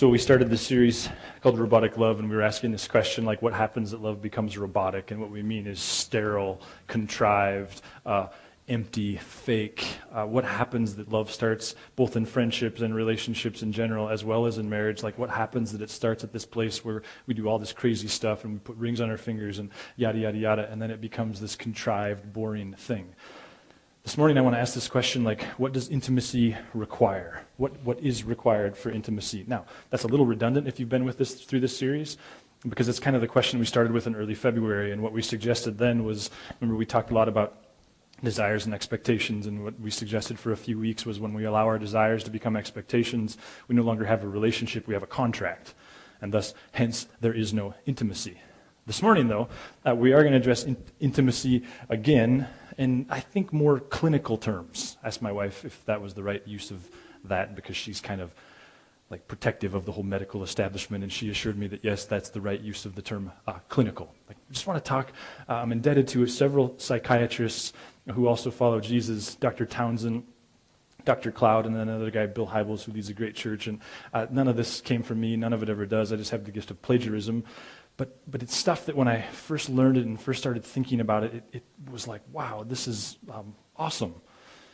So we started this series called Robotic Love, and we were asking this question, like, what happens that love becomes robotic? And what we mean is sterile, contrived, empty, fake. What happens that love starts both in friendships and relationships in general, as well as in marriage? Like, what happens that it starts at this place where we do all this crazy stuff and we put rings on our fingers and yada, yada, yada, and then it becomes this contrived, boring thing. This morning I want to ask this question, like, what does intimacy require? What is required for intimacy? Now, that's a little redundant if you've been with us through this series, because it's kind of the question we started with in early February, and what we suggested then was, remember we talked a lot about desires and expectations, and what we suggested for a few weeks was when we allow our desires to become expectations, we no longer have a relationship, we have a contract, and thus, hence, there is no intimacy. This morning, though, we are going to address intimacy again in, I think, more clinical terms. Asked my wife if that was the right use of that, because she's kind of like protective of the whole medical establishment, and she assured me that yes, that's the right use of the term clinical. I just want to talk, I'm indebted to several psychiatrists who also follow Jesus, Dr. Townsend, Dr. Cloud, and then another guy, Bill Hybels, who leads a great church, and none of this came from me, none of it ever does. I just have the gift of plagiarism. But it's stuff that when I first learned it and first started thinking about it, it was like, wow, this is awesome.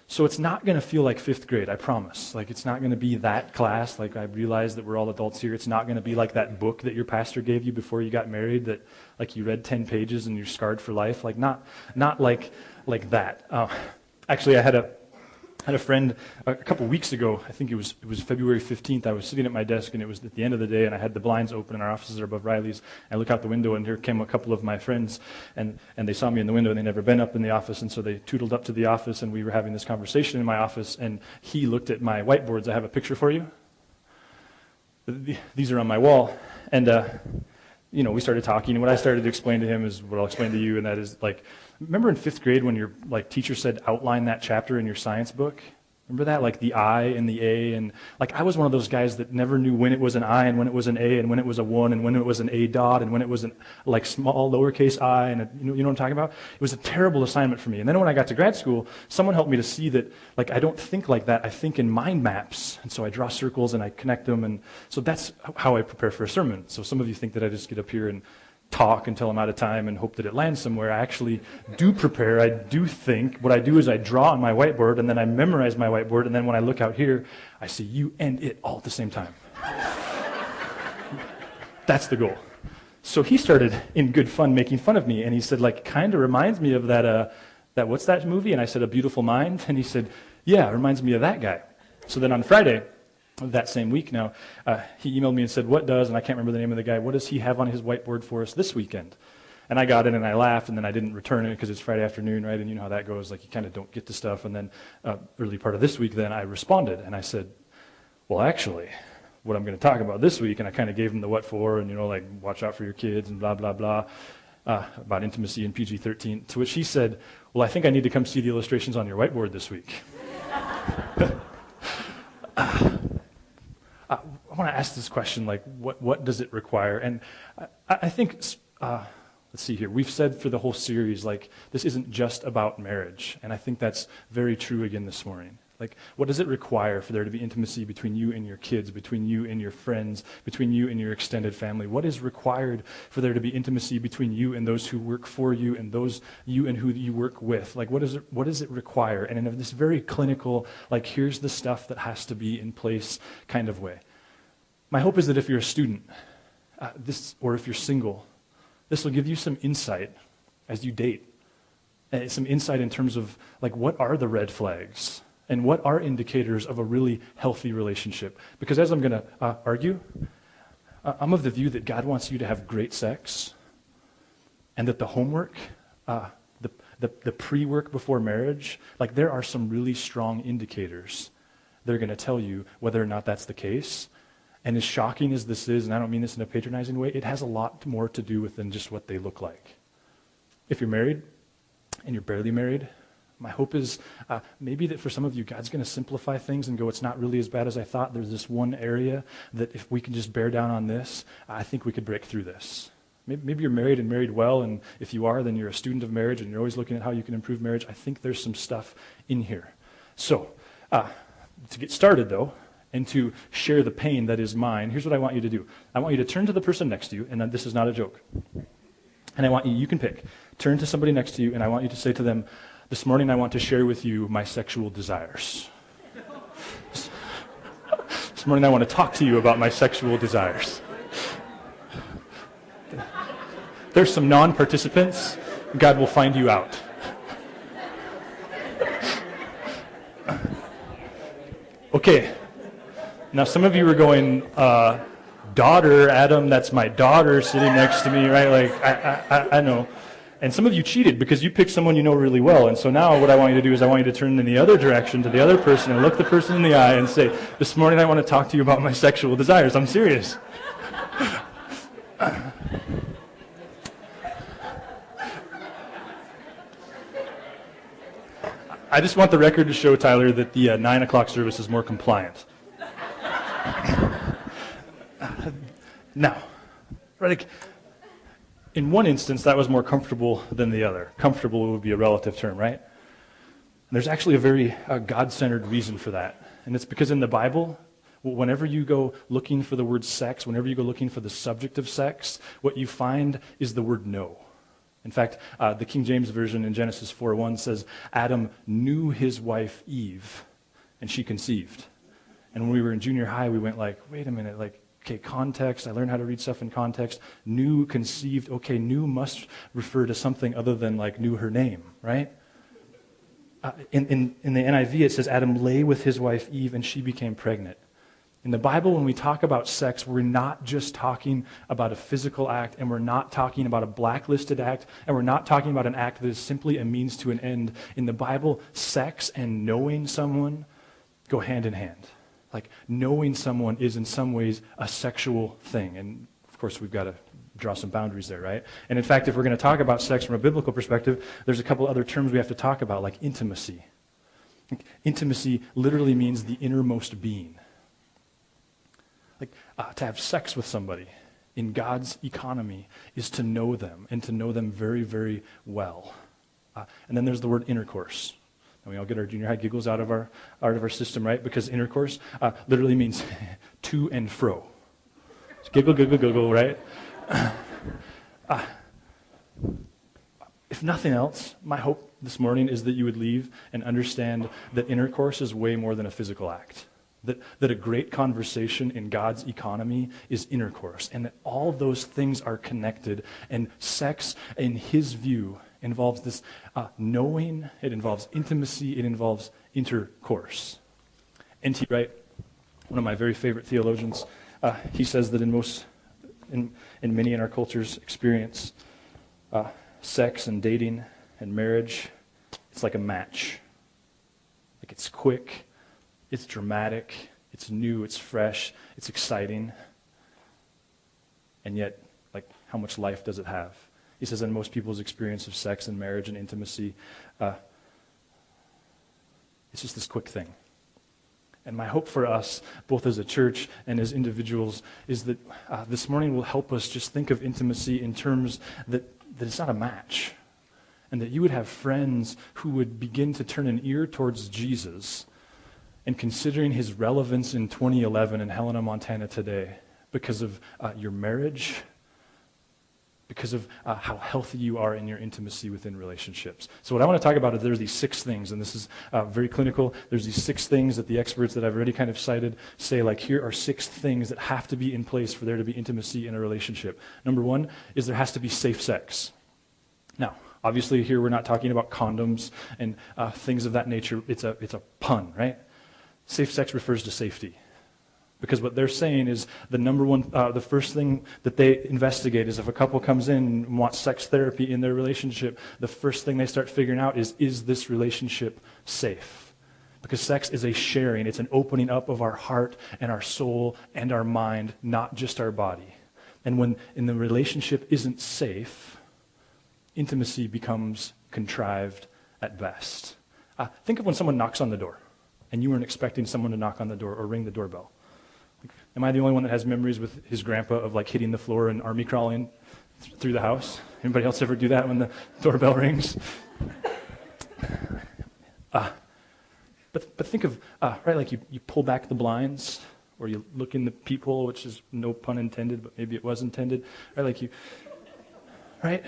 So it's not going to feel like fifth grade, I promise. Like, it's not going to be that class. Like, I realize that we're all adults here. It's not going to be like that book that your pastor gave you before you got married that, like, you read 10 pages and you're scarred for life. Like, not like that. Actually, I had a friend a couple weeks ago. I think it was February 15th. I was sitting at my desk, and it was at the end of the day, and I had the blinds open, and our offices are above Riley's. I look out the window, and here came a couple of my friends, and they saw me in the window, and they'd never been up in the office, and so they tootled up to the office, and we were having this conversation in my office, and he looked at my whiteboards. I have a picture for you. These are on my wall, and we started talking, and what I started to explain to him is what I'll explain to you, and that is, like, remember in fifth grade when your teacher said outline that chapter in your science book? Remember that? Like the I and the A, and like I was one of those guys that never knew when it was an I and when it was an A and when it was a 1 and when it was an A dot and when it was an like small lowercase I, and you know what I'm talking about? It was a terrible assignment for me. And then when I got to grad school, someone helped me to see that like I don't think like that. I think in mind maps, and so I draw circles and I connect them, and so that's how I prepare for a sermon. So some of you think that I just get up here and talk until I'm out of time and hope that it lands somewhere. I actually do prepare. I do think. What I do is I draw on my whiteboard, and then I memorize my whiteboard, and then when I look out here, I see you and it all at the same time. That's the goal. So he started, in good fun, making fun of me, and he said, like, kind of reminds me of that what's that movie? And I said, A Beautiful Mind? And he said, yeah, it reminds me of that guy. So then on Friday, that same week now, he emailed me and said, what does, and I can't remember the name of the guy, what does he have on his whiteboard for us this weekend? And I got it, and I laughed, and then I didn't return it because it's Friday afternoon, right? And you know how that goes, like you kind of don't get to stuff. And then early part of this week, then I responded, and I said, well, actually, what I'm going to talk about this week, and I kind of gave him the what for, and, like, watch out for your kids, and blah, blah, blah, about intimacy and PG-13, to which he said, well, I think I need to come see the illustrations on your whiteboard this week. I want to ask this question, like, what does it require? And I think, let's see here, we've said for the whole series, like, this isn't just about marriage, and I think that's very true again this morning. Like, what does it require for there to be intimacy between you and your kids, between you and your friends, between you and your extended family? What is required for there to be intimacy between you and those who work for you and those you and who you work with? Like, what does it require? And in this very clinical, like, here's the stuff that has to be in place kind of way. My hope is that if you're a student, or if you're single, this will give you some insight as you date. Some insight in terms of, like, what are the red flags? And what are indicators of a really healthy relationship? Because as I'm going to argue, I'm of the view that God wants you to have great sex, and that the homework, the pre-work before marriage, like, there are some really strong indicators that are going to tell you whether or not that's the case. And as shocking as this is, and I don't mean this in a patronizing way, it has a lot more to do with than just what they look like. If you're married, and you're barely married, my hope is maybe that for some of you, God's going to simplify things and go, it's not really as bad as I thought. There's this one area that if we can just bear down on this, I think we could break through this. Maybe you're married and married well, and if you are, then you're a student of marriage and you're always looking at how you can improve marriage. I think there's some stuff in here. So, to get started though, and to share the pain that is mine, here's what I want you to do. I want you to turn to the person next to you, and this is not a joke. And I want you can pick. Turn to somebody next to you, and I want you to say to them, this morning I want to share with you my sexual desires. This morning I want to talk to you about my sexual desires. There's some non-participants. God will find you out. Okay. Now some of you are going, daughter, Adam, that's my daughter sitting next to me, right? Like, I know. And some of you cheated because you picked someone you know really well. And so now what I want you to do is I want you to turn in the other direction to the other person and look the person in the eye and say, this morning I want to talk to you about my sexual desires. I'm serious. I just want the record to show, Tyler, that the 9 o'clock service is more compliant. Now, right, in one instance, that was more comfortable than the other. Comfortable would be a relative term, right? And there's actually a very God-centered reason for that. And it's because in the Bible, whenever you go looking for the word sex, whenever you go looking for the subject of sex, what you find is the word no. In fact, the King James Version in Genesis 4:1 says, Adam knew his wife Eve, and she conceived. And when we were in junior high, we went like, wait a minute, like, okay, context, I learned how to read stuff in context. Knew, conceived, okay, knew must refer to something other than like knew her name, right? In the NIV, it says Adam lay with his wife Eve and she became pregnant. In the Bible, when we talk about sex, we're not just talking about a physical act, and we're not talking about a blacklisted act, and we're not talking about an act that is simply a means to an end. In the Bible, sex and knowing someone go hand in hand. Like, knowing someone is in some ways a sexual thing. And, of course, we've got to draw some boundaries there, right? And, in fact, if we're going to talk about sex from a biblical perspective, there's a couple other terms we have to talk about, like intimacy. Intimacy literally means the innermost being. Like, to have sex with somebody in God's economy is to know them, and to know them very, very well. And then there's the word intercourse. And we all get our junior high giggles out of our system, right? Because intercourse literally means to and fro. It's giggle, giggle, giggle, right? If nothing else, my hope this morning is that you would leave and understand that intercourse is way more than a physical act. That a great conversation in God's economy is intercourse, and that all those things are connected, and sex, in his view, involves this knowing, it involves intimacy, it involves intercourse. N.T. Wright, one of my very favorite theologians, he says that in many in our culture's experience, sex and dating and marriage, it's like a match. Like, it's quick, it's dramatic, it's new, it's fresh, it's exciting. And yet, like, how much life does it have? He says in most people's experience of sex and marriage and intimacy, it's just this quick thing. And my hope for us, both as a church and as individuals, is that this morning will help us just think of intimacy in terms that it's not a match. And that you would have friends who would begin to turn an ear towards Jesus, and considering his relevance in 2011 in Helena, Montana today, because of your marriage, because of how healthy you are in your intimacy within relationships. So what I want to talk about is there's these 6 things, and this is very clinical. There's these 6 things that the experts that I've already kind of cited say, like, here are 6 things that have to be in place for there to be intimacy in a relationship. Number 1 is there has to be safe sex. Now, obviously here we're not talking about condoms and things of that nature. It's a pun, right? Safe sex refers to safety. Because what they're saying is the first thing that they investigate is if a couple comes in and wants sex therapy in their relationship, the first thing they start figuring out is this relationship safe? Because sex is a sharing, it's an opening up of our heart and our soul and our mind, not just our body. And when the relationship isn't safe, intimacy becomes contrived at best. Think of when someone knocks on the door, and you weren't expecting someone to knock on the door or ring the doorbell. Am I the only one that has memories with his grandpa of like hitting the floor and army crawling through the house? Anybody else ever do that when the doorbell rings? But think of, right, like you pull back the blinds, or you look in the peephole, which is no pun intended, but maybe it was intended, right? Right?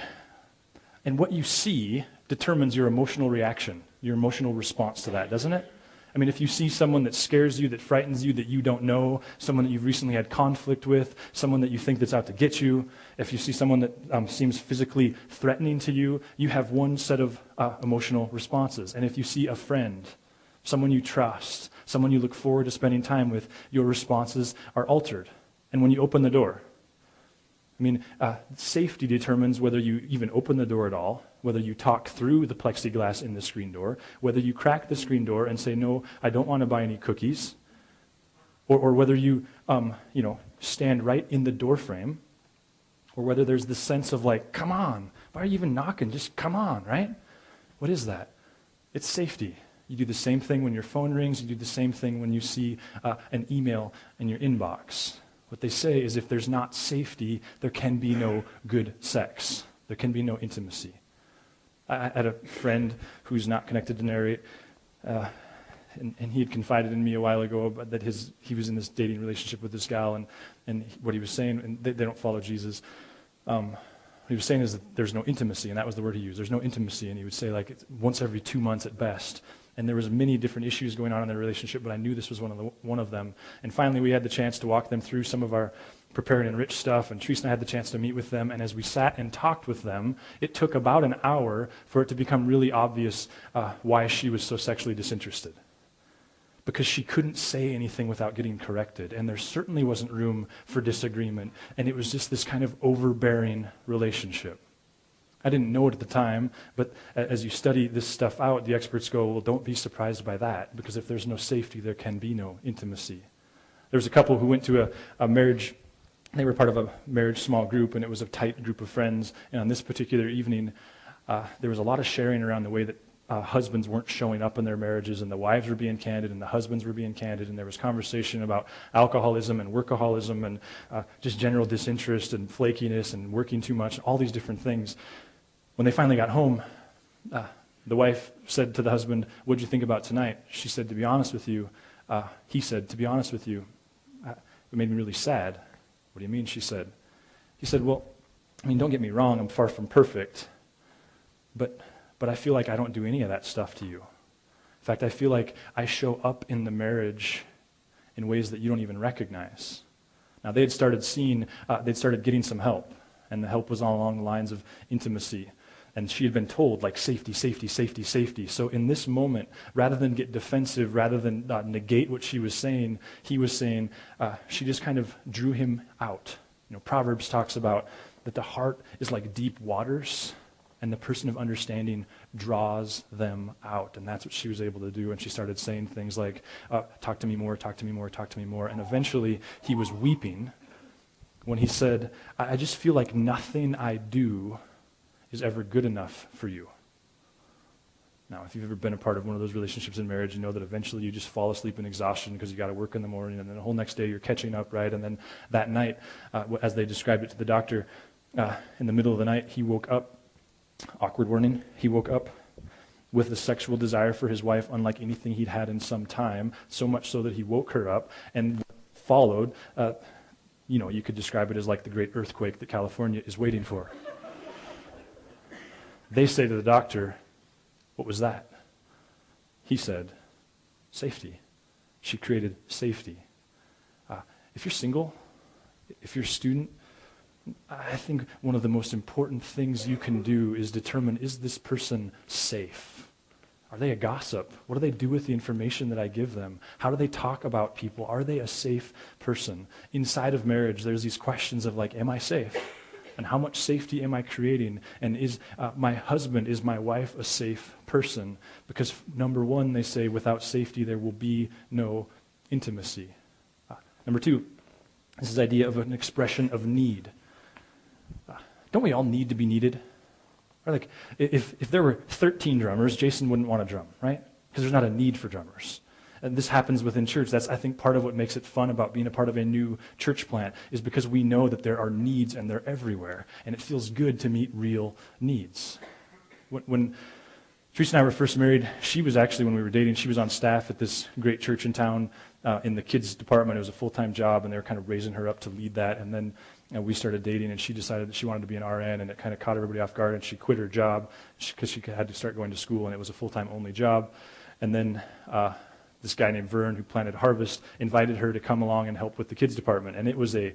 And what you see determines your emotional reaction, your emotional response to that, doesn't it? I mean, if you see someone that scares you, that frightens you, that you don't know, someone that you've recently had conflict with, someone that you think that's out to get you, if you see someone that seems physically threatening to you, you have one set of emotional responses. And if you see a friend, someone you trust, someone you look forward to spending time with, your responses are altered. And when you open the door, I mean, safety determines whether you even open the door at all, whether you talk through the plexiglass in the screen door, whether you crack the screen door and say, no, I don't want to buy any cookies, or whether you, stand right in the door frame, or whether there's this sense of like, come on, why are you even knocking? Just come on, right? What is that? It's safety. You do the same thing when your phone rings. You do the same thing when you see an email in your inbox. What they say is if there's not safety, there can be no good sex. There can be no intimacy. I had a friend who's not connected to Narrate, and he had confided in me a while ago that he was in this dating relationship with this gal, and what he was saying, and they don't follow Jesus, what he was saying is that there's no intimacy, and that was the word he used. There's no intimacy, and he would say like it's once every 2 months at best. And there was many different issues going on in their relationship, but I knew this was one of them. And finally, we had the chance to walk them through some of our Prepare and Enrich stuff, and Teresa and I had the chance to meet with them. And as we sat and talked with them, it took about an hour for it to become really obvious why she was so sexually disinterested. Because she couldn't say anything without getting corrected, and there certainly wasn't room for disagreement. And it was just this kind of overbearing relationship. I didn't know it at the time, but as you study this stuff out, the experts go, well, don't be surprised by that, because if there's no safety, there can be no intimacy. There was a couple who went to a marriage, they were part of a marriage small group, and it was a tight group of friends, and on this particular evening, there was a lot of sharing around the way that husbands weren't showing up in their marriages, and the wives were being candid, and the husbands were being candid, and there was conversation about alcoholism and workaholism and just general disinterest and flakiness and working too much, all these different things. When they finally got home, the wife said to the husband, what'd you think about tonight? She said, to be honest with you, he said, to be honest with you, it made me really sad. What do you mean, she said? He said, well, I mean, don't get me wrong, I'm far from perfect, but I feel like I don't do any of that stuff to you. In fact, I feel like I show up in the marriage in ways that you don't even recognize. Now, they'd started getting some help, and the help was all along the lines of intimacy. And she had been told, like, safety, safety, safety, safety. So in this moment, rather than get defensive, rather than negate what she was saying, he was saying, she just kind of drew him out. Proverbs talks about that the heart is like deep waters, and the person of understanding draws them out. And that's what she was able to do. And she started saying things like, talk to me more, talk to me more, talk to me more. And eventually, he was weeping when he said, I just feel like nothing I do is ever good enough for you. Now, if you've ever been a part of one of those relationships in marriage, you know that eventually you just fall asleep in exhaustion because you got to work in the morning, and then the whole next day you're catching up, right? And then that night, as they described it to the doctor, in the middle of the night, he woke up, awkward warning, he woke up with a sexual desire for his wife unlike anything he'd had in some time, so much so that he woke her up, and followed, you could describe it as like the great earthquake that California is waiting for. They say to the doctor, what was that? He said, safety. She created safety. If you're single, if you're a student, I think one of the most important things you can do is determine, is this person safe? Are they a gossip? What do they do with the information that I give them? How do they talk about people? Are they a safe person? Inside of marriage, there's these questions of like, am I safe? And how much safety am I creating? And is my husband, is my wife a safe person? Because number one, they say, without safety, there will be no intimacy. Number two, this is the idea of an expression of need. Don't we all need to be needed? Or like, if there were 13 drummers, Jason wouldn't want to drum, right? Because there's not a need for drummers. And this happens within church. That's, I think, part of what makes it fun about being a part of a new church plant is because we know that there are needs and they're everywhere. And it feels good to meet real needs. When Teresa and I were first married. She was actually, when we were dating, she was on staff at this great church in town in the kids department. It was a full-time job, and they were kind of raising her up to lead that. And then we started dating, and she decided that she wanted to be an RN, and it kind of caught everybody off guard, and she quit her job because she had to start going to school, and it was a full-time only job. And then this guy named Vern, who planted Harvest, invited her to come along and help with the kids department. And it was a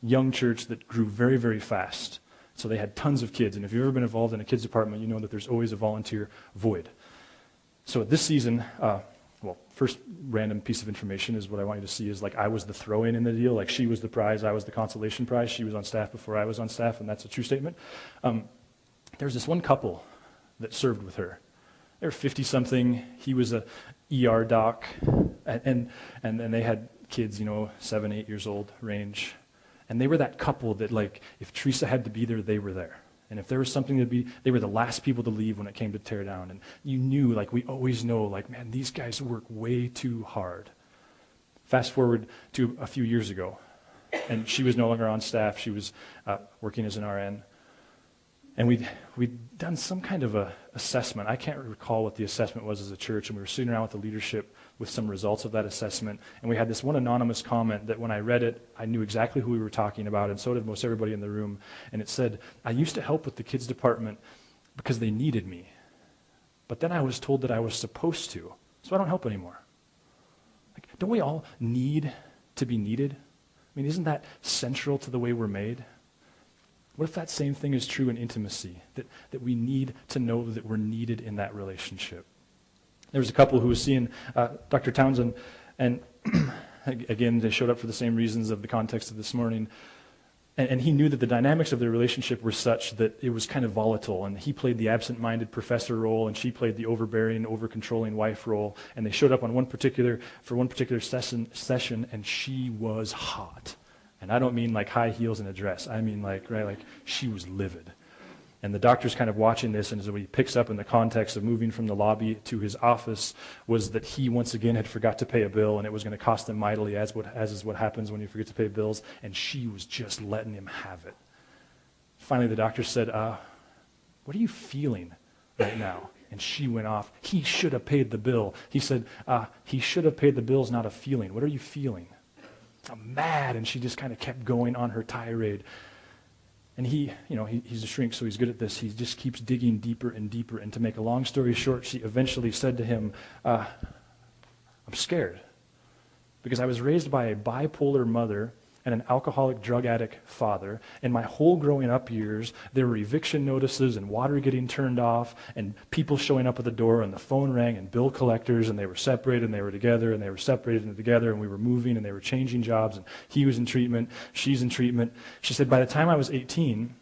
young church that grew very, very fast. So they had tons of kids, and if you've ever been involved in a kids department, you know that there's always a volunteer void. So this season, first random piece of information is what I want you to see is like I was the throw-in in the deal, like she was the prize, I was the consolation prize. She was on staff before I was on staff, and that's a true statement. There was this one couple that served with her. They were 50-something. He was a ER doc, and they had kids, 7, 8 years old range. And they were that couple that, like, if Teresa had to be there, they were there. And if there was something to be, they were the last people to leave when it came to tear down. And you knew, like, we always know, like, man, these guys work way too hard. Fast forward to a few years ago, and she was no longer on staff. She was working as an RN. And we'd done some kind of a assessment. I can't recall what the assessment was as a church, and we were sitting around with the leadership with some results of that assessment. And we had this one anonymous comment that when I read it, I knew exactly who we were talking about, and so did most everybody in the room. And it said, I used to help with the kids department because they needed me. But then I was told that I was supposed to, so I don't help anymore. Like, don't we all need to be needed? I mean, isn't that central to the way we're made? What if that same thing is true in intimacy, that we need to know that we're needed in that relationship? There was a couple who was seeing Dr. Townsend, and again, they showed up for the same reasons of the context of this morning, and he knew that the dynamics of their relationship were such that it was kind of volatile, and he played the absent-minded professor role, and she played the overbearing, over-controlling wife role, and they showed up on one particular session, and she was hot. And I don't mean like high heels and a dress. I mean like she was livid. And the doctor's kind of watching this, and what he picks up in the context of moving from the lobby to his office was that he once again had forgot to pay a bill, and it was going to cost him mightily, as is what happens when you forget to pay bills, and she was just letting him have it. Finally, the doctor said, what are you feeling right now? And she went off. He should have paid the bill. He said, he should have paid the bills, not a feeling. What are you feeling? I'm mad. And she just kind of kept going on her tirade. And he's a shrink, so he's good at this. He just keeps digging deeper and deeper. And to make a long story short, she eventually said to him, I'm scared because I was raised by a bipolar mother and an alcoholic drug addict father. And my whole growing up years, there were eviction notices and water getting turned off and people showing up at the door, and the phone rang, and bill collectors, and they were separated and they were together, and they were separated and together, and we were moving and they were changing jobs, and he was in treatment, she's in treatment. She said, by the time I was 18,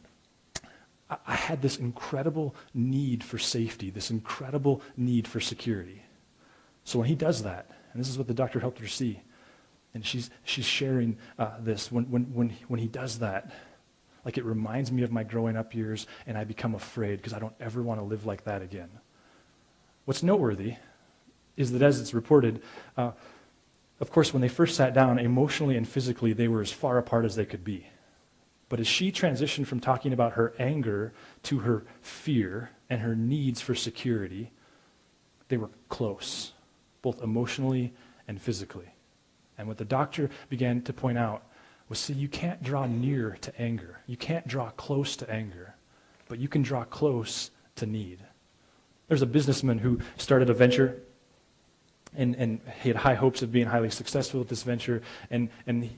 I had this incredible need for safety, this incredible need for security. So when he does that, and this is what the doctor helped her see, and she's sharing this. When he does that, like, it reminds me of my growing up years, and I become afraid because I don't ever want to live like that again. What's noteworthy is that as it's reported, of course, when they first sat down, emotionally and physically, they were as far apart as they could be. But as she transitioned from talking about her anger to her fear and her needs for security, they were close, both emotionally and physically. And what the doctor began to point out was, see, you can't draw near to anger. You can't draw close to anger, but you can draw close to need. There's a businessman who started a venture, and he had high hopes of being highly successful at this venture, and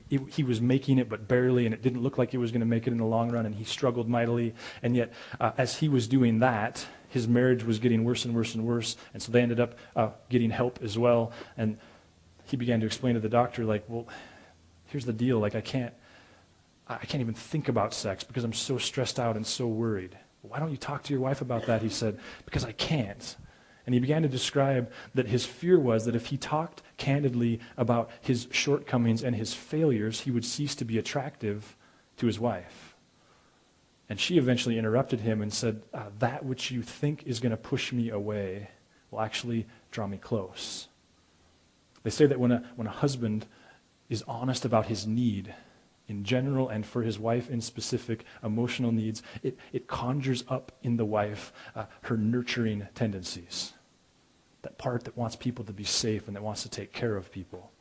he was making it, but barely, and it didn't look like he was going to make it in the long run, and he struggled mightily. And yet, as he was doing that, his marriage was getting worse and worse and worse, and so they ended up getting help as well. And he began to explain to the doctor, like, well, here's the deal. Like, I can't even think about sex because I'm so stressed out and so worried. Why don't you talk to your wife about that? He said, because I can't. And he began to describe that his fear was that if he talked candidly about his shortcomings and his failures, he would cease to be attractive to his wife. And she eventually interrupted him and said, that which you think is going to push me away will actually draw me close. They say that when a husband is honest about his need, in general and for his wife in specific emotional needs, it conjures up in the wife her nurturing tendencies. That part that wants people to be safe and that wants to take care of people.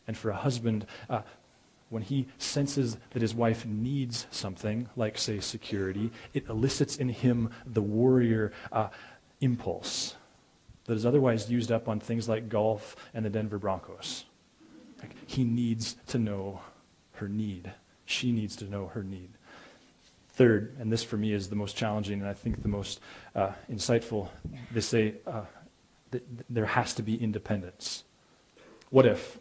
And for a husband, when he senses that his wife needs something, like, say, security, it elicits in him the warrior impulse that is otherwise used up on things like golf and the Denver Broncos. Like, he needs to know her need. She needs to know her need. Third, and this for me is the most challenging and I think the most insightful, they say that there has to be independence. What if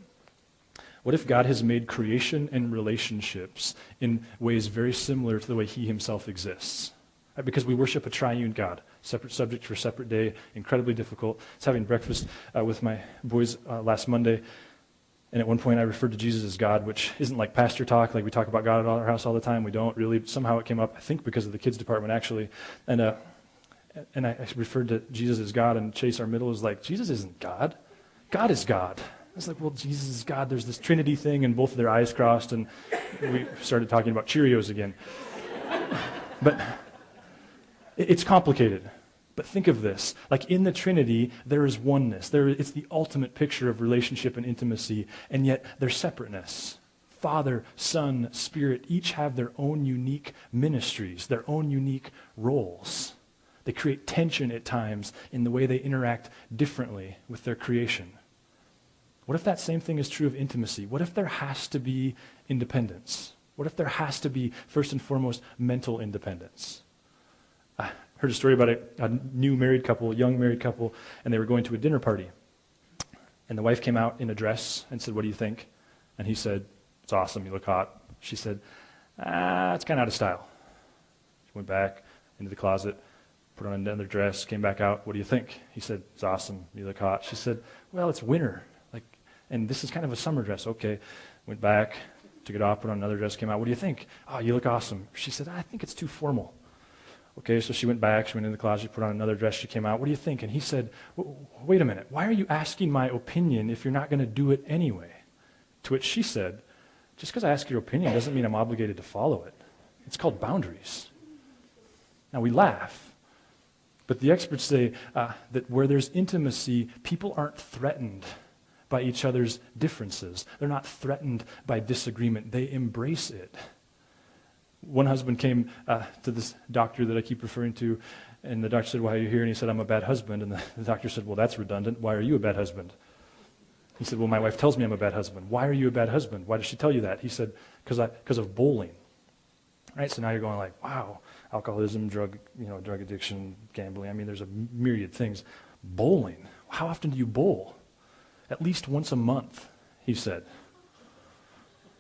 God has made creation and relationships in ways very similar to the way he himself exists? Right? Because we worship a triune God. Separate subject for a separate day, incredibly difficult. I was having breakfast with my boys last Monday, and at one point I referred to Jesus as God, which isn't like pastor talk, like we talk about God at our house all the time. We don't really. Somehow it came up, I think because of the kids department actually, and I referred to Jesus as God, and Chase, our middle, was like, Jesus isn't God. God is God. I was like, well, Jesus is God. There's this Trinity thing, and both of their eyes crossed, and we started talking about Cheerios again. But it's complicated. But think of this. Like, in the Trinity, there is oneness. It's the ultimate picture of relationship and intimacy, and yet there's separateness. Father, Son, Spirit each have their own unique ministries, their own unique roles. They create tension at times in the way they interact differently with their creation. What if that same thing is true of intimacy? What if there has to be independence? What if there has to be, first and foremost, mental independence? I heard a story about a new married couple, young married couple, and they were going to a dinner party. And the wife came out in a dress and said, "What do you think?" And he said, "It's awesome, you look hot." She said, "It's kind of out of style." She went back into the closet, put on another dress, came back out. "What do you think?" He said, "It's awesome, you look hot." She said, "Well, it's winter, and this is kind of a summer dress." Okay. Went back, took it off, put on another dress, came out. "What do you think?" "Oh, you look awesome." She said, "I think it's too formal." Okay, so she went back, she went in the closet, put on another dress, she came out. "What do you think?" And he said, "Wait a minute, why are you asking my opinion if you're not going to do it anyway?" To which she said, "Just because I ask your opinion doesn't mean I'm obligated to follow it. It's called boundaries." Now we laugh, but the experts say that where there's intimacy, people aren't threatened by each other's differences. They're not threatened by disagreement. They embrace it. One husband came to this doctor that I keep referring to, and the doctor said, "Why are you here?" And he said, "I'm a bad husband." And the doctor said, "Well, that's redundant. Why are you a bad husband?" He said, "Well, my wife tells me I'm a bad husband." "Why are you a bad husband? Why does she tell you that?" He said, because of bowling. Right? So now you're going like, wow, alcoholism, drug addiction, gambling. I mean, there's a myriad things. Bowling. How often do you bowl? "At least once a month," he said.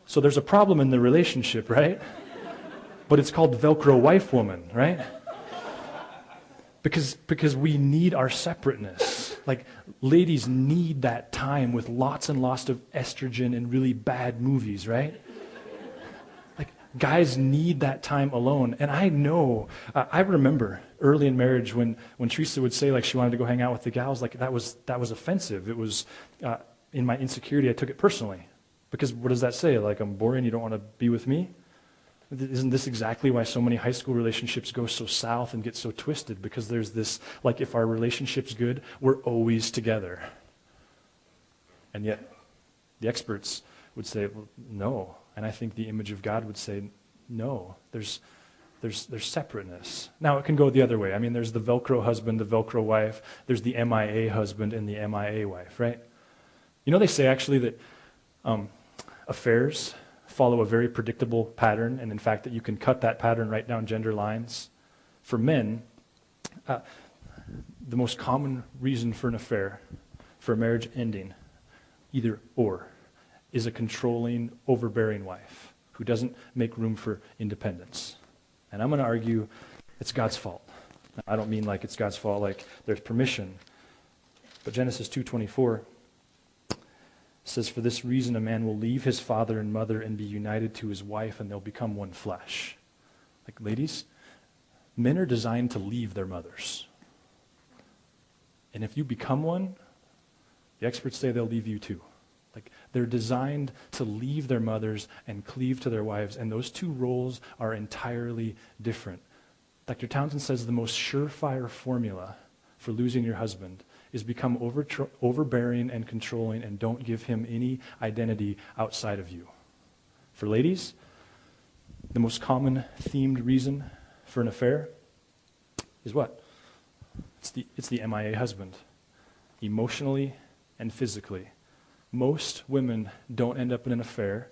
So there's a problem in the relationship, right? But it's called Velcro wife woman, right? Because we need our separateness. Like, ladies need that time with lots and lots of estrogen and really bad movies, right? Like, guys need that time alone. And I know, I remember early in marriage when Teresa would say like she wanted to go hang out with the gals, like that was offensive. It was, in my insecurity, I took it personally. Because what does that say? Like, I'm boring, you don't want to be with me? Isn't this exactly why so many high school relationships go so south and get so twisted? Because there's this, like, if our relationship's good, we're always together. And yet, the experts would say, well, no. And I think the image of God would say, no. There's separateness. Now, it can go the other way. I mean, there's the Velcro husband, the Velcro wife. There's the MIA husband and the MIA wife, right? You know, they say actually that affairs follow a very predictable pattern, and in fact that you can cut that pattern right down gender lines. For men, the most common reason for an affair, for a marriage ending, either or, is a controlling, overbearing wife who doesn't make room for independence. And I'm going to argue it's God's fault. Now, I don't mean like it's God's fault, like there's permission. But Genesis 2:24 says, "For this reason a man will leave his father and mother and be united to his wife, and they'll become one flesh." Like, ladies, men are designed to leave their mothers. And if you become one, the experts say they'll leave you too. Like, they're designed to leave their mothers and cleave to their wives, and those two roles are entirely different. Dr. Townsend says the most surefire formula for losing your husband is become overbearing and controlling and don't give him any identity outside of you. For ladies, the most common themed reason for an affair is what? It's the MIA husband, emotionally and physically. Most women don't end up in an affair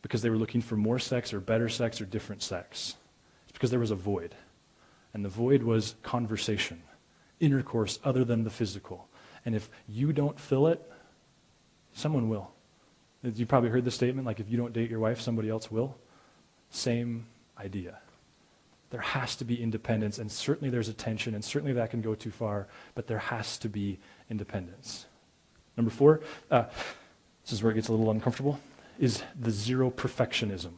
because they were looking for more sex or better sex or different sex. It's because there was a void. And the void was conversation, intercourse other than the physical. And if you don't fill it, someone will. You probably heard the statement, like, if you don't date your wife, somebody else will. Same idea. There has to be independence, and certainly there's a tension, and certainly that can go too far, but there has to be independence. Number 4, this is where it gets a little uncomfortable, is the zero perfectionism.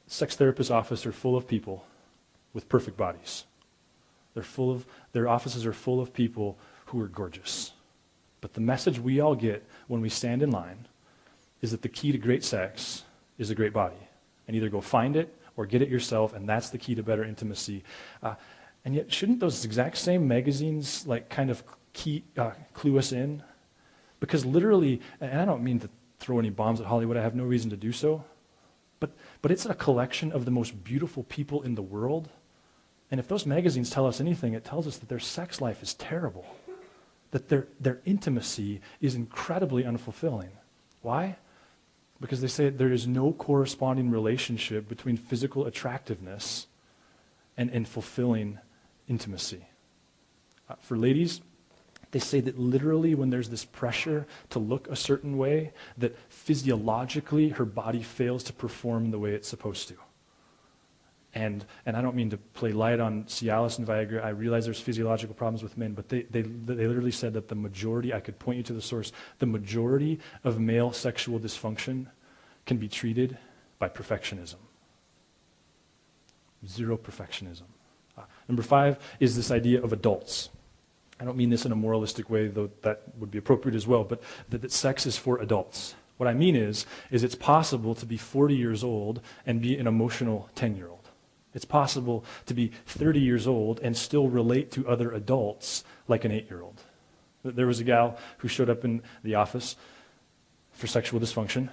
Sex therapist offices are full of people with perfect bodies. Their offices are full of people who are gorgeous. But the message we all get when we stand in line is that the key to great sex is a great body. And either go find it or get it yourself, and that's the key to better intimacy. And yet, shouldn't those exact same magazines like kind of clue us in? Because literally, and I don't mean to throw any bombs at Hollywood, I have no reason to do so, but it's a collection of the most beautiful people in the world. And if those magazines tell us anything, it tells us that their sex life is terrible, that their intimacy is incredibly unfulfilling. Why? Because they say there is no corresponding relationship between physical attractiveness and fulfilling intimacy. For ladies, they say that literally when there's this pressure to look a certain way, that physiologically her body fails to perform the way it's supposed to. And I don't mean to play light on Cialis and Viagra. I realize there's physiological problems with men, but they literally said that the majority, I could point you to the source, the majority of male sexual dysfunction can be treated by perfectionism. Zero perfectionism. Number 5 is this idea of adults. I don't mean this in a moralistic way, though that would be appropriate as well, but that sex is for adults. What I mean is it's possible to be 40 years old and be an emotional 10-year-old. It's possible to be 30 years old and still relate to other adults like an 8-year-old. There was a gal who showed up in the office for sexual dysfunction,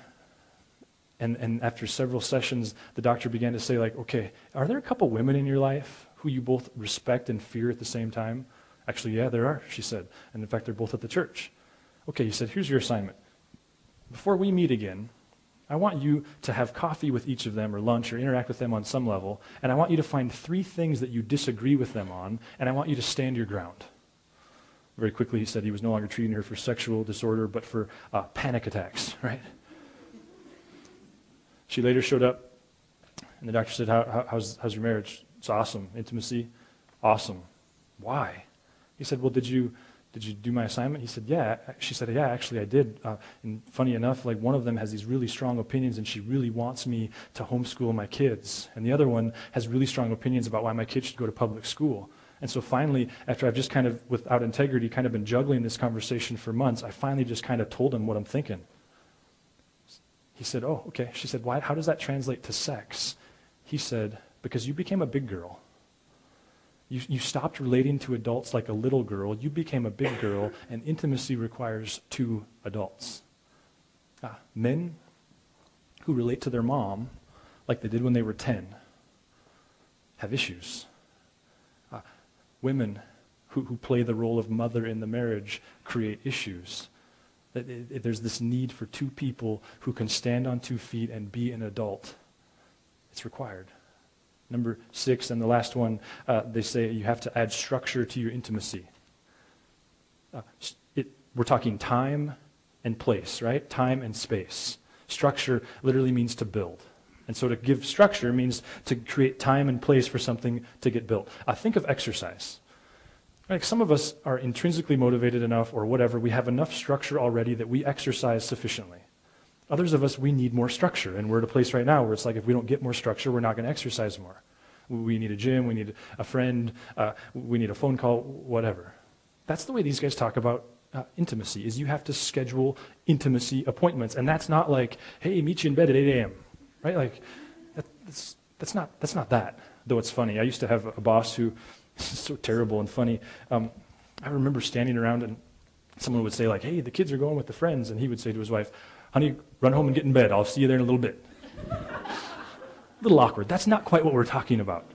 and after several sessions, the doctor began to say, like, okay, are there a couple women in your life who you both respect and fear at the same time? Actually, yeah, there are, she said. And in fact, they're both at the church. Okay, he said, here's your assignment. Before we meet again, I want you to have coffee with each of them or lunch or interact with them on some level, and I want you to find 3 things that you disagree with them on, and I want you to stand your ground. Very quickly, he said he was no longer treating her for sexual disorder, but for panic attacks, right? She later showed up, and the doctor said, how's your marriage? It's awesome. Intimacy? Awesome. Why? He said, well, did you do my assignment? He said, yeah. She said, yeah, actually I did. And funny enough, like, one of them has these really strong opinions, and she really wants me to homeschool my kids. And the other one has really strong opinions about why my kids should go to public school. And so finally, after I've just kind of, without integrity, kind of been juggling this conversation for months, I finally just kind of told him what I'm thinking. He said, oh, okay. She said, why? How does that translate to sex? He said, because you became a big girl. You stopped relating to adults like a little girl. You became a big girl, and intimacy requires 2 adults. Men who relate to their mom like they did when they were 10 have issues. Women who play the role of mother in the marriage create issues. There's this need for 2 people who can stand on 2 feet and be an adult. It's required. Number 6, and the last one, they say you have to add structure to your intimacy. We're talking time and place, right? Time and space. Structure literally means to build. And so to give structure means to create time and place for something to get built. Think of exercise. Like, some of us are intrinsically motivated enough, or whatever, we have enough structure already that we exercise sufficiently. Others of us, we need more structure, and we're at a place right now where it's like, if we don't get more structure, we're not going to exercise more. We need a gym, we need a friend, we need a phone call, whatever. That's the way these guys talk about intimacy, is you have to schedule intimacy appointments. And that's not like, hey, meet you in bed at 8 a.m., right? Like, that's not that, though it's funny. I used to have a boss who is so terrible and funny. I remember standing around and someone would say like, hey, the kids are going with the friends. And he would say to his wife, honey, run home and get in bed. I'll see you there in a little bit. A little awkward. That's not quite what we're talking about.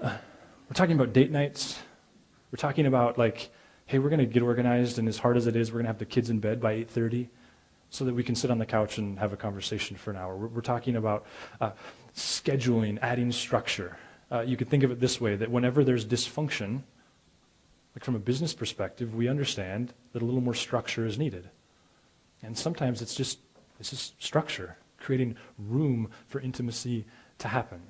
We're talking about date nights. We're talking about like, hey, we're going to get organized, and as hard as it is, we're going to have the kids in bed by 8:30 so that we can sit on the couch and have a conversation for an hour. We're talking about scheduling, adding structure. You could think of it this way, that whenever there's dysfunction, like from a business perspective, we understand that a little more structure is needed. And sometimes it's just structure, creating room for intimacy to happen.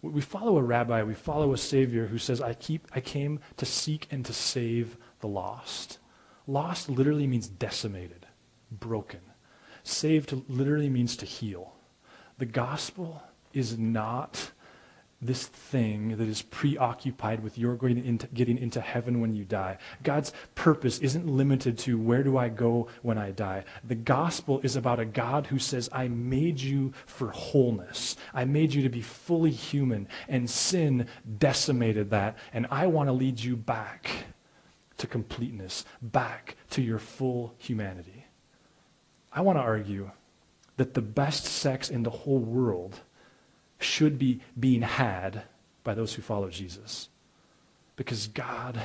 We follow a rabbi, we follow a Savior who says, I came to seek and to save the lost. Lost literally means decimated, broken. Saved literally means to heal. The gospel is not this thing that is preoccupied with you're getting into heaven when you die. God's purpose isn't limited to where do I go when I die. The gospel is about a God who says, I made you for wholeness. I made you to be fully human, and sin decimated that, and I want to lead you back to completeness, back to your full humanity. I want to argue that the best sex in the whole world should be being had by those who follow Jesus. Because God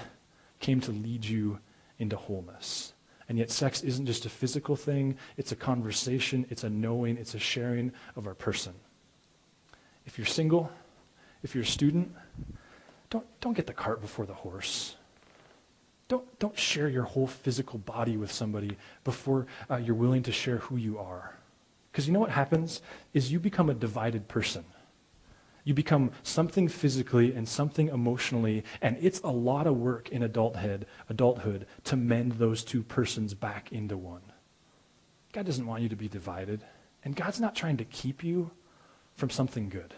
came to lead you into wholeness. And yet sex isn't just a physical thing, it's a conversation, it's a knowing, it's a sharing of our person. If you're single, if you're a student, don't get the cart before the horse. Don't share your whole physical body with somebody before you're willing to share who you are. Because you know what happens is you become a divided person. You become something physically and something emotionally, and it's a lot of work in adulthood to mend those two persons back into one. God doesn't want you to be divided, and God's not trying to keep you from something good.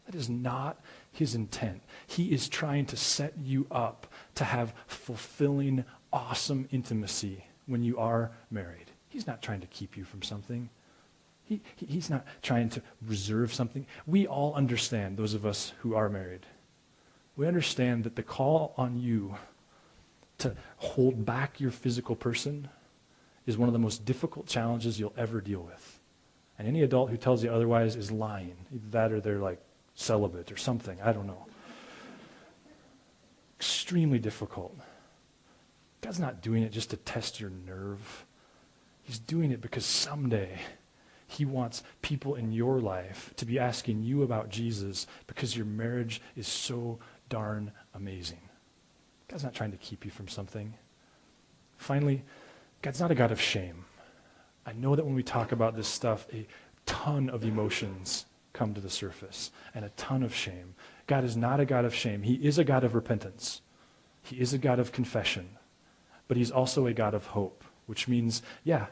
That is not his intent. He is trying to set you up to have fulfilling, awesome intimacy when you are married. He's not trying to keep you from something. He's not trying to reserve something. We all understand, those of us who are married, we understand that the call on you to hold back your physical person is one of the most difficult challenges you'll ever deal with. And any adult who tells you otherwise is lying. Either that or they're like celibate or something. I don't know. Extremely difficult. God's not doing it just to test your nerve. He's doing it because someday he wants people in your life to be asking you about Jesus because your marriage is so darn amazing. God's not trying to keep you from something. Finally, God's not a God of shame. I know that when we talk about this stuff, a ton of emotions come to the surface and a ton of shame. God is not a God of shame. He is a God of repentance. He is a God of confession. But he's also a God of hope, which means, yeah,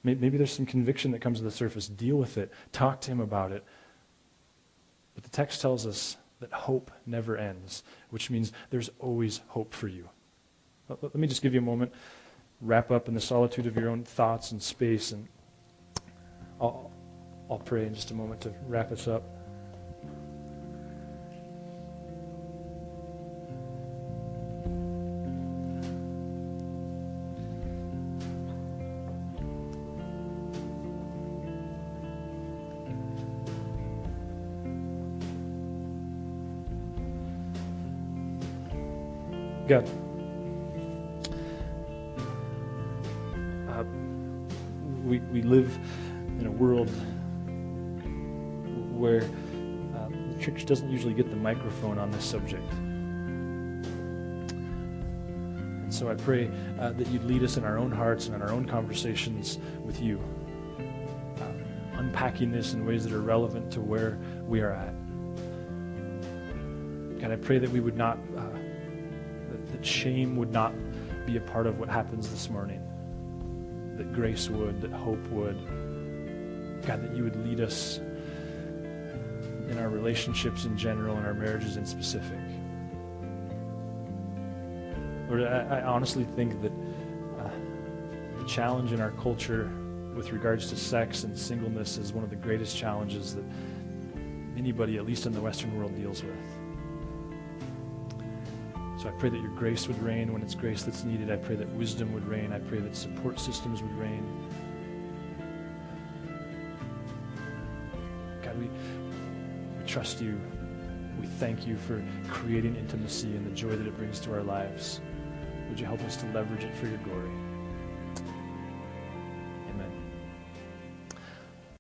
maybe there's some conviction that comes to the surface. Deal with it. Talk to him about it. But the text tells us that hope never ends, which means there's always hope for you. Let me just give you a moment, wrap up in the solitude of your own thoughts and space, and I'll pray in just a moment to wrap us up. God, we live in a world where the church doesn't usually get the microphone on this subject. And so I pray that you'd lead us in our own hearts and in our own conversations with you, unpacking this in ways that are relevant to where we are at. God, I pray that we would not that shame would not be a part of what happens this morning, that grace would, that hope would. God, that you would lead us in our relationships in general and our marriages in specific. Lord, I honestly think that challenge in our culture with regards to sex and singleness is one of the greatest challenges that anybody, at least in the Western world, deals with. So I pray that your grace would reign when it's grace that's needed. I pray that wisdom would reign. I pray that support systems would reign. God, we trust you. We thank you for creating intimacy and the joy that it brings to our lives. Would you help us to leverage it for your glory?